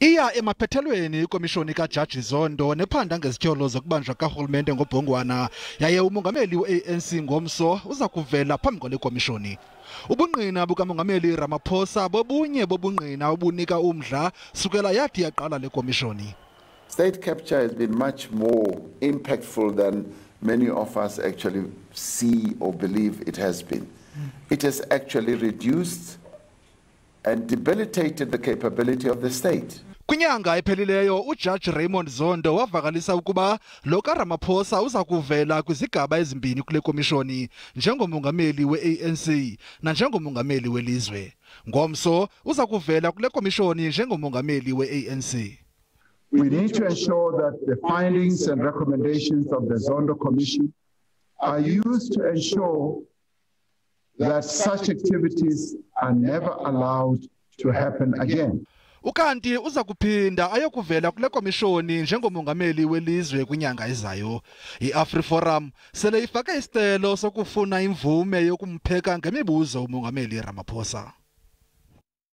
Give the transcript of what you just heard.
Iya emaphethelweni ikomishoni kajaji Zondo nephanda ngezityholo zokubanjwa karhulumente ngobhongwana yaye umongameli we-ANC ngomso uzakuvela phambi kwalekomishoni. Ubungqina bukamongameli Ramaphosa bobunye bobungqina obunika umdla sukela yathi yaqala lekomishoni. State capture has been much more impactful than many of us actually see or believe it has been. It has actually reduced and debilitated the capability of the state. Kwinyanga ephelileyo ujaji Raymond Zondo wavakalisa ukuba lo kaRamaphosa uzakuvela kwizigaba ezimbini kulekomishoni njengomongameli we-ANC nanjengomongameli welizwe. Ngomso uzakuvela kulekomishoni njengomongameli we-ANC. We need to ensure that the findings and recommendations of the Zondo Commission are used to ensure that such activities are never allowed to happen again. Ukanti uzakuphinda ayokuvela kulekomishoni njengomongameli welizwe kwinyanga ezayo. I-AfriForum sele ifake isicelo sokufuna imvume yokumpheka ngemibuzo umongameli Ramaphosa.